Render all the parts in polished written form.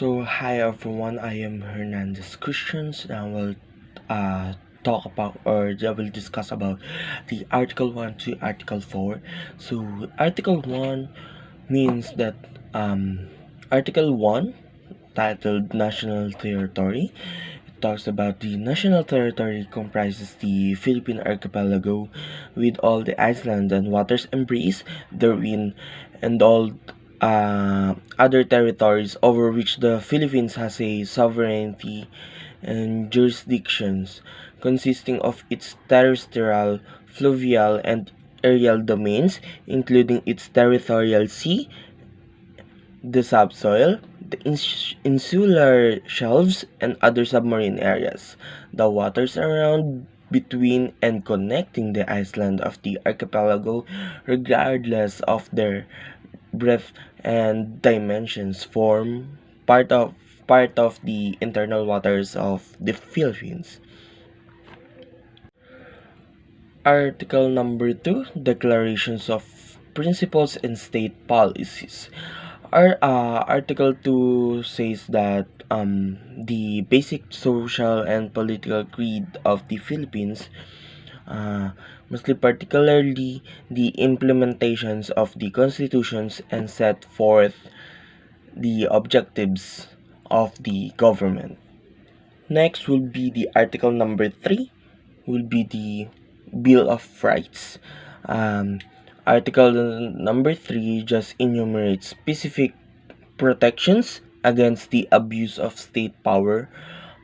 Hi everyone, I am Hernandez Christians, and I will talk about, or I will discuss about the Article 1 to Article 4. Article 1 means that Article 1, titled National Territory, it talks about the national territory comprises the Philippine archipelago with all the islands and waters embraced therein, and all other territories over which the Philippines has a sovereignty and jurisdictions, consisting of its terrestrial, fluvial, and aerial domains, including its territorial sea, the subsoil, the insular shelves, and other submarine areas, the waters around, between, and connecting the island of the archipelago, regardless of their breadth and dimensions, form part of the internal waters of the Philippines. Article number 2, Declarations of Principles and State Policies. Article 2 says that the basic social and political creed of the Philippines, uh, mostly particularly the implementations of the constitutions, and set forth the objectives of the government. Next will be the article number 3, will be the Bill of Rights. Um, Article number 3 just enumerates specific protections against the abuse of state power,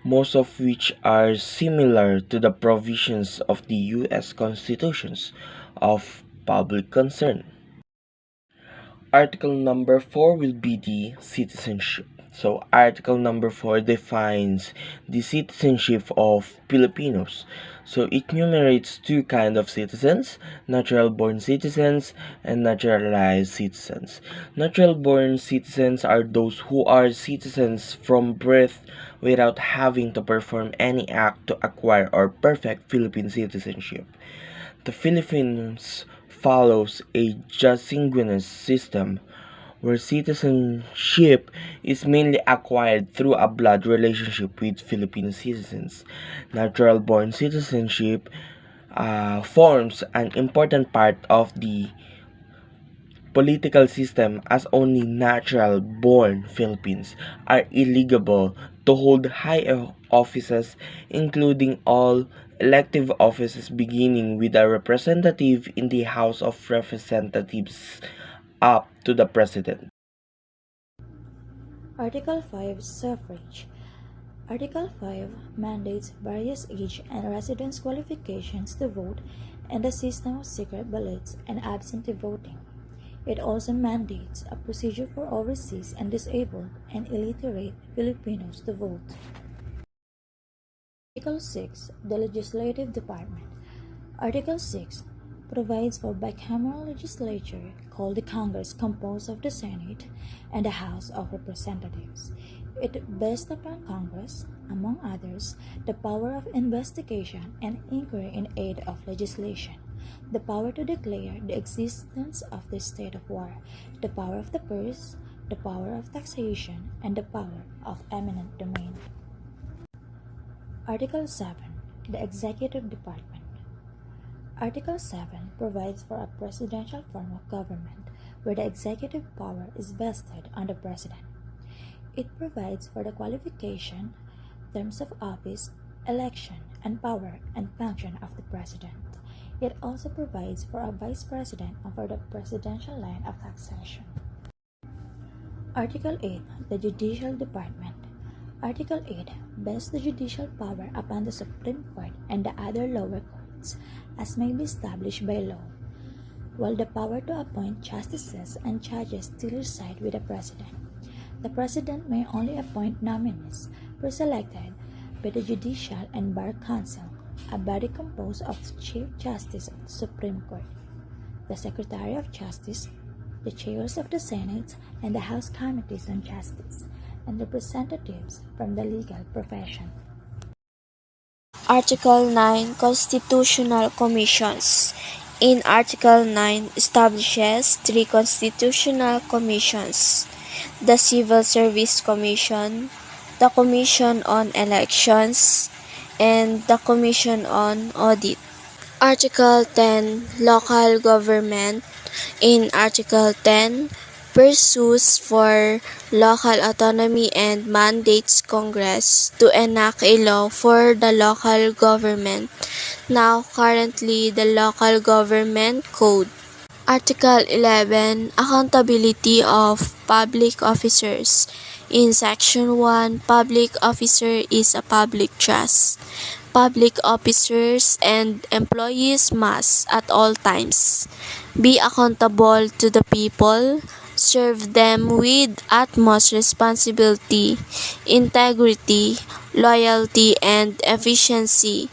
most of which are similar to the provisions of the U.S. constitutions of public concern. Article number 4 will be the citizenship. Article number 4 defines the citizenship of Filipinos. It enumerates two kinds of citizens: natural born citizens and naturalized citizens. Natural born citizens are those who are citizens from birth without having to perform any act to acquire or perfect Philippine citizenship. The Philippines follows a consanguineous system where citizenship is mainly acquired through a blood relationship with Philippine citizens. Natural born citizenship forms an important part of the political system, as only natural born Philippines are eligible to hold high offices, including all elective offices, beginning with a representative in the House of Representatives up to the President. Article 5 Suffrage. Article 5 mandates various age and residence qualifications to vote and a system of secret ballots and absentee voting. It also mandates a procedure for overseas and disabled and illiterate Filipinos to vote. Article 6 The Legislative Department. Article 6 provides for bicameral legislature called the Congress, composed of the Senate and the House of Representatives. It vests upon Congress, among others, the power of investigation and inquiry in aid of legislation, the power to declare the existence of the state of war, the power of the purse, the power of taxation, and the power of eminent domain. Article 7 The Executive Department. Article 7 provides for a presidential form of government where the executive power is vested on the president. It provides for the qualification, terms of office, election, and power and function of the president. It also provides for a vice president and for the presidential line of succession. Article 8 The Judicial Department. Article 8 vests the judicial power upon the Supreme Court and the other lower courts, as may be established by law, while the power to appoint justices and judges still reside with the President. The President may only appoint nominees preselected by the Judicial and Bar Council, a body composed of the Chief Justice of the Supreme Court, the Secretary of Justice, the chairs of the Senate and the House Committees on Justice, and representatives from the legal profession. Article 9 Constitutional Commissions. In Article 9 establishes three constitutional commissions: the Civil Service Commission, the Commission on Elections, and the Commission on Audit. Article 10. Local Government. In Article 10, pursues for local autonomy and mandates Congress to enact a law for the local government, now currently the Local Government Code. Article 11. Accountability of public officers. In Section 1, public officer is a public trust. Public officers and employees must, at all times, be accountable to the people, serve them with utmost responsibility, integrity, loyalty, and efficiency,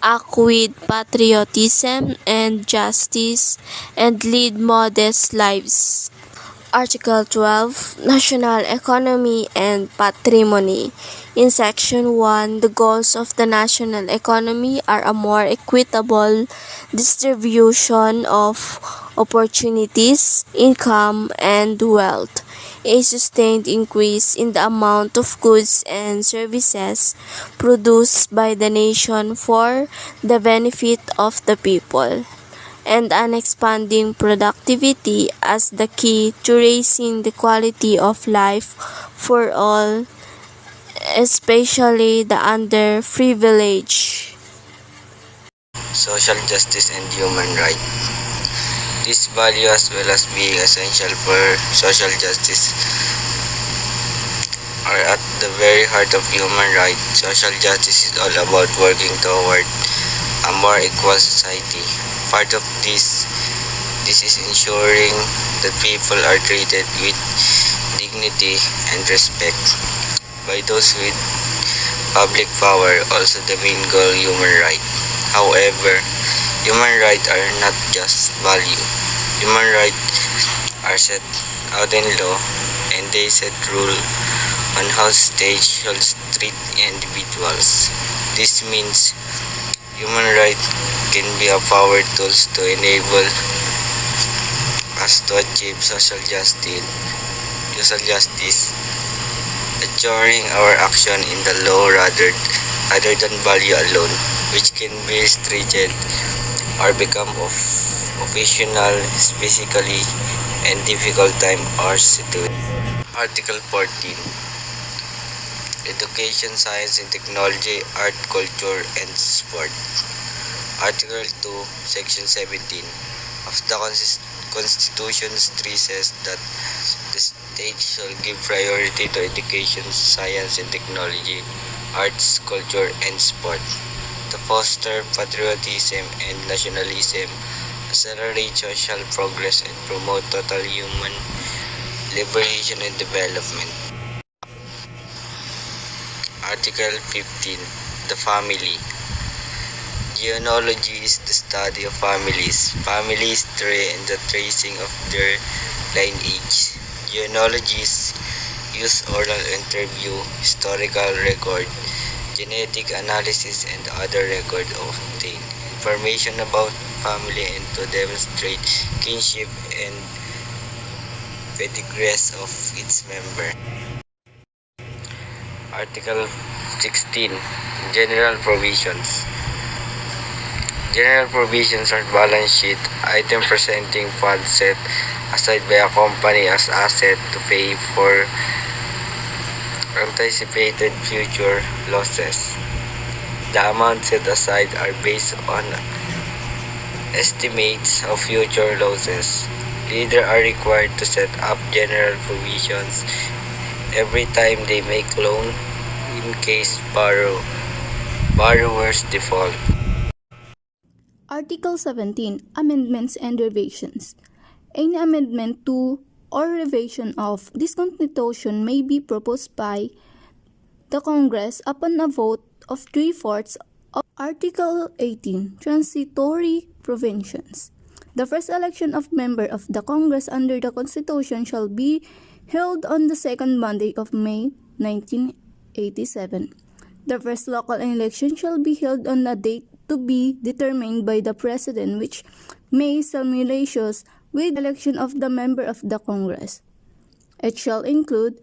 act with patriotism and justice, and lead modest lives. Article 12. National Economy and Patrimony. In Section 1, the goals of the national economy are a more equitable distribution of opportunities, income, and wealth, a sustained increase in the amount of goods and services produced by the nation for the benefit of the people, and an expanding productivity as the key to raising the quality of life for all, especially the underprivileged. Social justice and human rights. This value, as well as being essential for social justice, are at the very heart of human rights. Social justice is all about working toward a more equal society. Part of this is ensuring that people are treated with dignity and respect by those with public power, also the main goal human right. However, human rights are not just value. Human rights are set out in law, and they set rule on how states should treat individuals. This means human rights can be a power tools to enable us to achieve social justice, ensuring our action in the law rather than value alone, which can be restricted or become optional, specifically and difficult time or situation. Article 14. Education, Science and Technology, Art, Culture, and Sport. Article 2, Section 17 of the Constitution stresses that the state shall give priority to education, science and technology, arts, culture, and sport, to foster patriotism and nationalism, accelerate social progress, and promote total human liberation and development. Article 15. The Family. Genealogy is the study of families, family history, and the tracing of their lineage. Genealogists use oral interview, historical record, genetic analysis, and other record obtain information about family and to demonstrate kinship and pedigrees of its member. Article 16. General Provisions. General provisions are balance sheet item presenting funds set aside by a company as asset to pay for anticipated future losses. The amounts set aside are based on estimates of future losses. Leaders are required to set up general provisions every time they make loan in case borrowers default. Article 17. Amendments and Revisions. Any amendment to or revision of this Constitution may be proposed by the Congress upon a vote of 3/4 of Article 18. Transitory Provisions. The first election of member of the Congress under the Constitution shall be held on the second Monday of May 1987. The first local election shall be held on a date to be determined by the President, which may simultaneous with election of the member of the Congress. It shall include